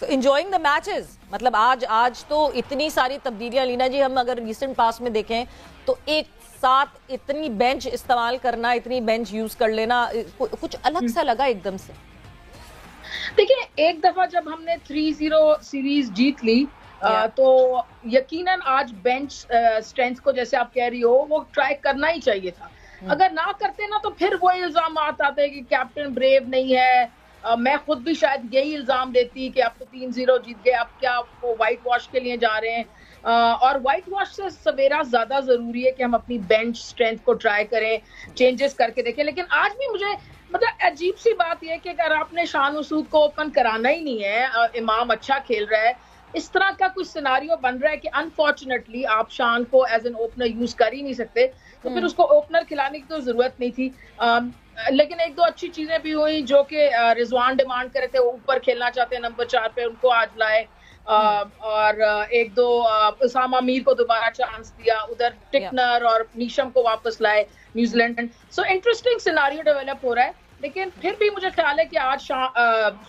enjoying the matches, मतलब आज तो इतनी सारी तब्दीलियां, लीना जी, हम अगर रिसेंट पास में देखें तो एक साथ इतनी बेंच इस्तेमाल करना, इतनी बेंच यूज कर लेना कुछ अलग सा लगा एकदम से। देखिए, एक दफा जब हमने 3-0 सीरीज जीत ली तो यकीनन आज बेंच स्ट्रेंथ को, जैसे आप कह रही हो, वो ट्राई करना ही चाहिए था। अगर ना करते ना तो फिर वो इल्जाम आते कि कैप्टन ब्रेव नहीं है। मैं खुद भी शायद यही इल्जाम देती कि आप तो 3-0 जीत गए, आप क्या वो व्हाइट वॉश के लिए जा रहे हैं। और व्हाइट वॉश से सवेरा ज्यादा जरूरी है कि हम अपनी बेंच स्ट्रेंथ को ट्राई करें, चेंजेस करके देखें। लेकिन आज भी मुझे मतलब अजीब सी बात यह है कि अगर आपने शान मसूद को ओपन कराना ही नहीं है, इमाम अच्छा खेल रहा है, इस तरह का कुछ सिनारियो बन रहा है कि अनफॉर्चुनेटली आप शान को एज एन ओपनर यूज कर ही नहीं सकते, तो फिर उसको ओपनर खिलाने की तो जरूरत नहीं थी। लेकिन एक दो अच्छी चीजें भी हुई, जो कि रिजवान डिमांड कर रहे थे, ऊपर खेलना चाहते हैं नंबर 4 पे, उनको आज लाए। और एक दो उसामा मीर को दोबारा चांस दिया, उधर टिकनर और नीशम को वापस लाए New Zealand. So interesting scenario develop हो रहा है। लेकिन फिर भी मुझे ख्याल है कि आज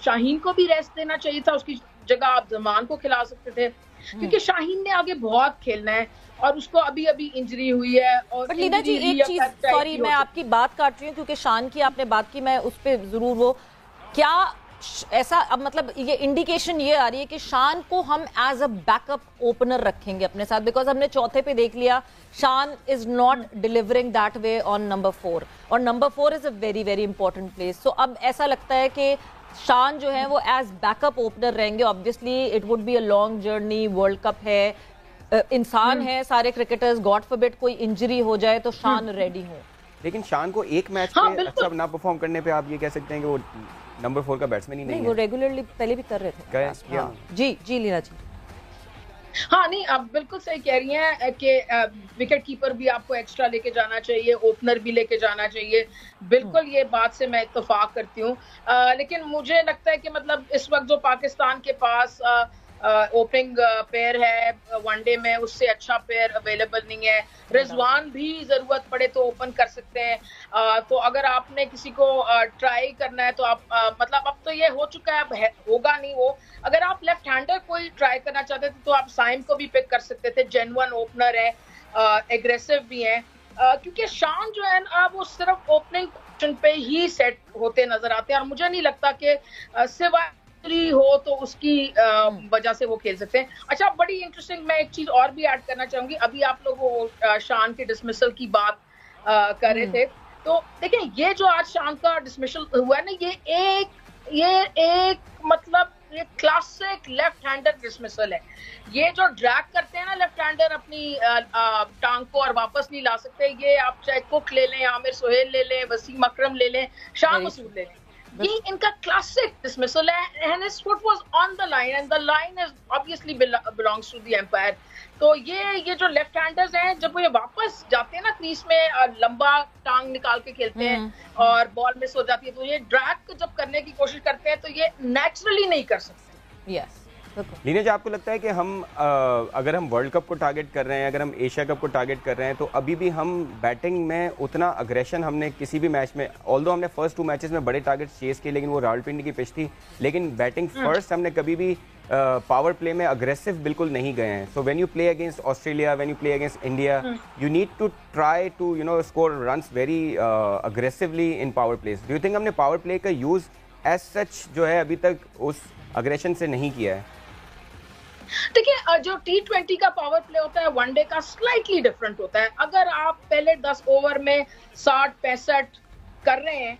शाहीन को भी रेस्ट देना चाहिए था, उसकी जगह आप जमान को खिला सकते थे, क्योंकि शाहीन ने आगे बहुत खेलना है और उसको अभी अभी इंजरी हुई है। और लीना जी, एक चीज, सॉरी मैं आपकी बात काट रही हूँ क्योंकि शान की आपने बात की, मैं उस पर जरूर, वो क्या ऐसा अब मतलब ये इंडिकेशन ये आ रही है कि शान को हम एज अ बैकअप ओपनर रखेंगे अपने साथ, बिकॉज हमने चौथे पे देख लिया Shan is not delivering that way on number 4, और number 4 is a very very important place. So अब ऐसा लगता है कि शान जो है वो एज बैकअप ओपनर रहेंगे। Obviously it would be a long journey, world cup है, इंसान है सारे क्रिकेटर्स, गॉड फॉरबिड कोई इंजरी हो जाए तो शान रेडी हो। लेकिन शान को एक मैच में अच्छा ना परफॉर्म करने पे आप ये कह सकते हैं कि वो नंबर 4 का बैट्समैन ही नहीं है। वो रेगुलरली पहले भी कर रहे थे। हाँ। जी लीना जी। हाँ, नहीं, आप बिल्कुल सही कह रही हैं कि विकेट कीपर भी आपको एक्स्ट्रा लेके जाना चाहिए, ओपनर भी लेके जाना चाहिए। बिल्कुल ये बात से मैं इत्तेफाक करती हूँ। लेकिन मुझे लगता है कि मतलब इस वक्त जो पाकिस्तान के पास ओपनिंग पेयर है वनडे में, उससे अच्छा पेयर अवेलेबल नहीं है। रिजवान भी जरूरत पड़े तो ओपन कर सकते हैं। तो अगर आपने किसी को ट्राई करना है तो आप मतलब अब तो ये हो चुका है, अब होगा नहीं वो। अगर आप लेफ्ट हैंडर कोई ट्राई करना चाहते थे तो आप साइम को भी पिक कर सकते थे, जेन्युइन ओपनर है, एग्रेसिव भी है। क्योंकि शान जो है ना, वो सिर्फ ओपनिंग पोजीशन पे ही सेट होते नजर आते हैं, और मुझे नहीं लगता कि सिवाय हो तो उसकी वजह से वो खेल सकते हैं। अच्छा, बड़ी इंटरेस्टिंग, मैं एक चीज और भी ऐड करना चाहूंगी। अभी आप लोग वो शान के डिसमिसल की बात कर रहे थे, तो देखिए ये जो आज शान का डिसमिसल हुआ है ना, ये एक मतलब ये क्लासिक लेफ्ट हैंडर डिसमिसल है। ये जो ड्रैग करते हैं ना लेफ्ट हैंडर अपनी टांग को और वापस नहीं ला सकते, ये आप चाहे कुक ले लें, आमिर सुहेल ले लें, वसीम अकरम ले लें, शान मसूद ले लें, ये इनका क्लासिक डिसमिसल है। and his foot was on the line and the line is obviously belongs to the umpire। तो ये जो लेफ्ट हैंडर्स हैं, जब वो ये वापस जाते हैं ना क्रीज में, लंबा टांग निकाल के खेलते हैं और बॉल मिस हो जाती है, तो ये ड्रैग जब करने की कोशिश करते हैं तो ये नेचुरली नहीं कर सकते। यस। लीना जी, आपको लगता है कि हम अगर हम वर्ल्ड कप को टारगेट कर रहे हैं, अगर हम एशिया कप को टारगेट कर रहे हैं, तो अभी भी हम बैटिंग में उतना अग्रेशन हमने किसी भी मैच में, ऑल्दो हमने फर्स्ट 2 मैचेस में बड़े टारगेट्स चेस किए, लेकिन वो रावलपिंडी की पिच थी, लेकिन बैटिंग फर्स्ट हमने कभी भी पावर प्ले में अग्रेसिव बिल्कुल नहीं गए हैं। So when you play against Australia, when you play against India, you need to try to score runs very aggressively in power plays. Do you think हमने power play का use as such जो है अभी तक उस aggression से नहीं किया है? देखिए, जो T20 का पावर प्ले होता है वनडे का स्लाइटली डिफरेंट होता है। अगर आप पहले 10 ओवर में 60-65 कर रहे हैं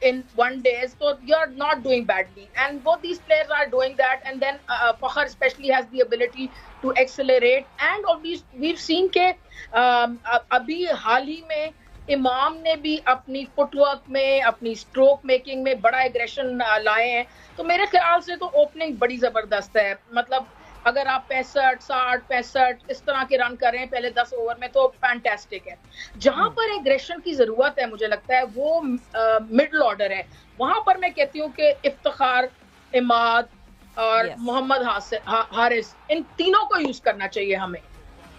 in 1 day, so you're not doing badly, and both these players are doing that, and then Fakhar especially has the ability to accelerate, and obviously we've seen के अभी हाल ही में इमाम ने भी अपनी फुटवर्क में, अपनी स्ट्रोक मेकिंग में बड़ा एग्रेशन लाए हैं। तो मेरे ख्याल से तो ओपनिंग बड़ी जबरदस्त है। मतलब अगर आप 65, 60, 65 इस तरह के रन कर रहे हैं पहले 10 ओवर में, तो फैंटास्टिक है। जहां पर एग्रेशन की जरूरत है मुझे लगता है वो मिडल ऑर्डर है। वहां पर मैं कहती हूँ कि इफ्तिखार, इमाद और मोहम्मद हारिस, इन तीनों को यूज करना चाहिए हमें।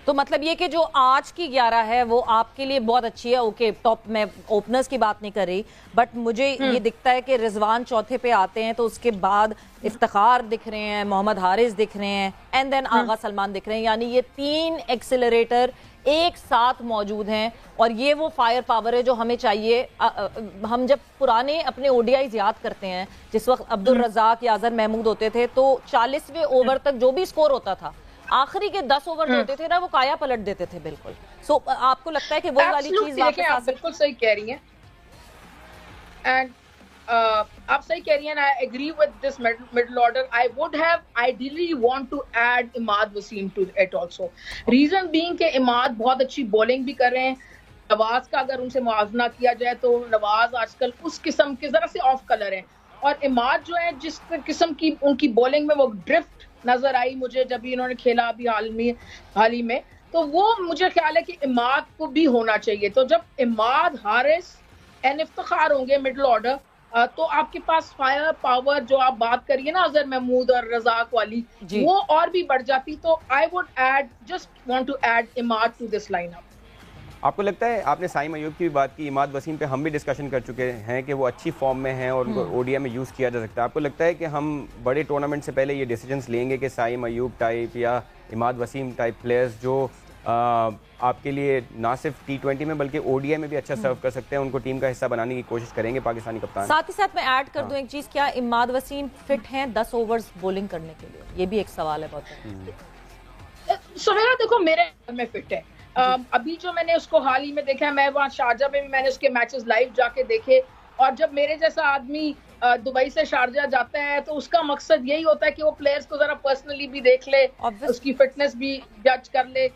तो मतलब ये कि जो आज की 11 है वो आपके लिए बहुत अच्छी है। ओके, टॉप में ओपनर्स की बात नहीं कर रही, बट मुझे ये दिखता है कि रिजवान चौथे पे आते हैं, तो उसके बाद इफ्तिखार दिख रहे हैं, मोहम्मद हारिस दिख रहे हैं, एंड देन आगा सलमान दिख रहे हैं। यानी ये 3 एक्सेलरेटर एक साथ मौजूद हैं, और ये वो फायर पावर है जो हमें चाहिए। हम जब पुराने अपने ओडीआईज याद करते हैं, जिस वक्त अब्दुल रज़ाक या अजहर महमूद होते थे, तो 40वें ओवर तक जो भी स्कोर होता था, आखिरी के 10 ओवर जो होते थे ना, वो काया पलट देते थे बिल्कुल। सो आपको लगता है कि वो वाली चीज आप बिल्कुल सही कह रही हैं, एंड आप सही कह रही हैं, I agree with this middle order. I would have ideally want to add Imad Wasim to it also, reason being कि इमाद बहुत अच्छी बॉलिंग भी कर रहे हैं। नवाज का अगर उनसे मुआवजा किया जाए तो नवाज आजकल उस किस्म के जरा से ऑफ कलर हैं, और इमाद जो है जिस किस्म की उनकी बॉलिंग में वो ड्रिफ्ट नजर आई मुझे जब भी इन्होंने खेला अभी हाल ही में, तो वो मुझे ख्याल है कि इमाद को भी होना चाहिए। तो जब इमाद, हारिस एंड इफ्तिखार होंगे मिडिल ऑर्डर, तो आपके पास फायर पावर जो आप बात करिए ना अजहर महमूद और रजाक वाली, वो और भी बढ़ जाती। तो I would add, just want to add Imad to this lineup. आपको लगता है, आपने साइम अयूब की भी बात की, इमाद वसीम पे हम भी डिस्कशन कर चुके हैं कि वो अच्छी फॉर्म में हैं और उनको ओडीआई में यूज़ किया जा सकता है। आपको लगता है कि हम बड़े टूर्नामेंट से पहले ये डिसीजंस लेंगे कि साइम अयूब टाइप या इमाद वसीम टाइप प्लेयर्स जो आपके लिए ना सिर्फ T20 में बल्कि ओडीआई में भी अच्छा सर्व कर सकते हैं, उनको टीम का हिस्सा बनाने की कोशिश करेंगे पाकिस्तानी कप्तान? साथ ही साथ मैं ऐड कर दूं एक चीज़, क्या इमाद वसीम फिट हैं 10 ओवर्स बॉलिंग करने के लिए? ये भी एक सवाल है बहुत। सवेरा देखो मेरे में फिट है। अभी जो मैंने उसको हाल ही में देखा है, मैं वहाँ शारजा में भी मैंने उसके मैचेस लाइव जाके देखे, और जब मेरे जैसा आदमी दुबई से शारजा जाता है तो उसका मकसद यही होता है कि वो प्लेयर्स को जरा पर्सनली भी देख ले, उसकी फिटनेस भी जज कर ले।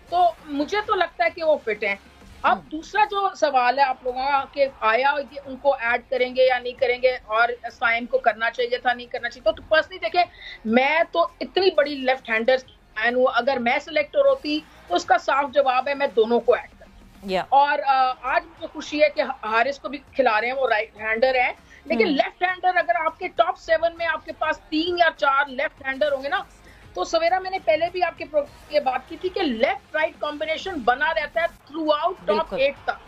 तो मुझे तो लगता है कि वो फिट हैं। अब दूसरा जो सवाल है आप लोगों का कि आया कि उनको ऐड करेंगे या नहीं करेंगे, और साइम को करना चाहिए था, नहीं करना चाहिए। तो पर्सनली देखें, मैं तो इतनी बड़ी लेफ्ट हैंडर फैन हूँ, अगर मैं सिलेक्टर होती तो उसका साफ जवाब है मैं दोनों को ऐड करती। और आज मुझे खुशी है कि हारिस को भी खिला रहे हैं, वो राइट हैंडर है, लेकिन लेफ्ट हैंडर अगर आपके टॉप 7 में आपके पास 3 या 4 लेफ्ट हैंडर होंगे ना, तो सवेरा मैंने पहले भी आपके ये बात की थी कि लेफ्ट राइट कॉम्बिनेशन बना रहता है थ्रू आउट टॉप 8 तक,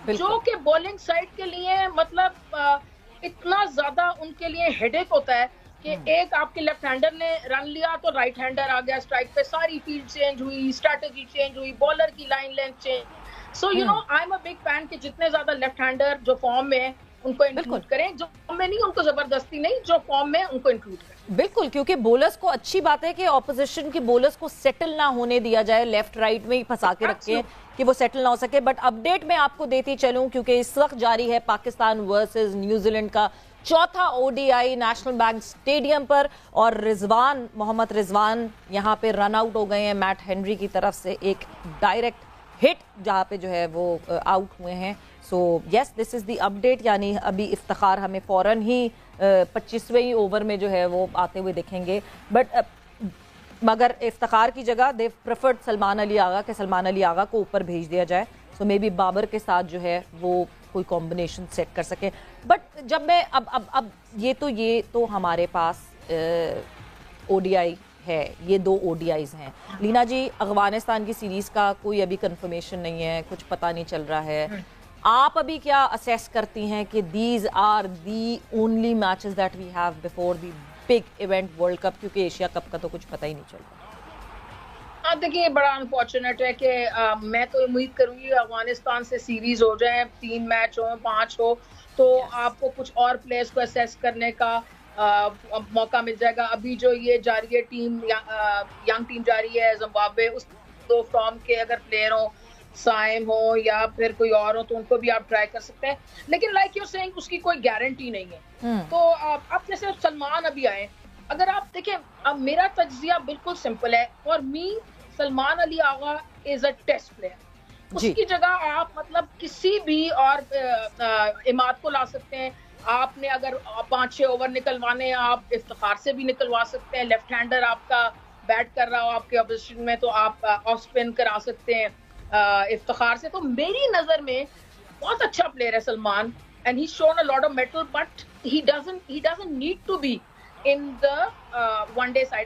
जो कि बॉलिंग साइड के लिए मतलब इतना ज्यादा उनके लिए हेडेक होता है कि एक आपके लेफ्ट हैंडर ने रन लिया तो राइट हैंडर आ गया स्ट्राइक पे, सारी फील्ड चेंज हुई, स्ट्रेटजी चेंज हुई, बॉलर की line length change. So you know I am a big fan कि जितने ज्यादा लेफ्ट हैंडर जो फॉर्म में है उनको इंक्लूड करें, जो फॉर्म में नहीं उनको जबरदस्ती नहीं, जो फॉर्म में उनको इंक्लूड करें। बिल्कुल, क्योंकि बॉलर्स को अच्छी बात है कि ऑपोजिशन के बॉलर्स को सेटल ना होने दिया जाए, लेफ्ट राइट में ही फंसा के रखें कि वो सेटल ना हो सके। बट अपडेट मैं आपको देती चलूं, क्योंकि इस वक्त जारी है पाकिस्तान वर्सेस न्यूजीलैंड का चौथा ओडीआई नेशनल बैंक स्टेडियम पर, और मोहम्मद रिजवान यहाँ पे रन आउट हो गए हैं मैट हेनरी की तरफ से, एक डायरेक्ट हिट जहाँ पे जो है वो आउट हुए हैं। So yes, this is the update. यानी अभी इफ्तिखार हमें फौरन ही 25वें ही ओवर में जो है वो आते हुए दिखेंगे, बट मगर इफ्तिखार की जगह दे प्रेफर्ड सलमान अली आगा के सलमान अली आगा को ऊपर भेज दिया जाए, सो मे बी बाबर के साथ जो है वो कोई कॉम्बिनेशन सेट कर सके। बट जब मैं अब ये तो हमारे पास ओडीआई है, ये 2 ओडीआईज हैं। लीना जी, अफगानिस्तान की सीरीज का कोई अभी कंफर्मेशन नहीं है, कुछ पता नहीं चल रहा है। आप अभी क्या असेस करती हैं कि these are the only matches that we have before the big event world cup, क्योंकि एशिया कप का तो कुछ पता ही नहीं चल रहा? देखिए, बड़ा अनफॉर्चुनेट है कि मैं तो उम्मीद करूंगी अफगानिस्तान से सीरीज हो जाए, 3 मैच हो, 5 हो, तो आपको कुछ और प्लेयर्स को असेस करने का मौका मिल जाएगा। अभी जो ये जारी है टीम, यंग टीम जारी है जिम्बाब्वे, उस 2 फॉर्म के अगर प्लेयर हो, साइम हो या फिर कोई और हो, तो उनको भी आप ट्राई कर सकते हैं। लेकिन लाइक यू सेइंग, उसकी कोई गारंटी नहीं है। तो अब जैसे सलमान अभी आए, अगर आप देखें, अब मेरा तज्जिया बिल्कुल सिंपल है। For me Salman Ali Agha is a test player, उसकी जगह आप मतलब किसी भी और इमाद को ला सकते हैं। आपने अगर 5-6 ओवर निकलवाने, आप इफ्तिखार से भी निकलवा सकते हैं। लेफ्ट हैंडर आपका बैट कर रहा हो आपके ऑपोजिशन में, तो आप ऑफ स्पिन करा सकते हैं इफ्तिखार से। तो मेरी नजर में बहुत अच्छा प्लेयर है Salman, and he shown a lot of mettle, but he doesn't need to be in the one day side.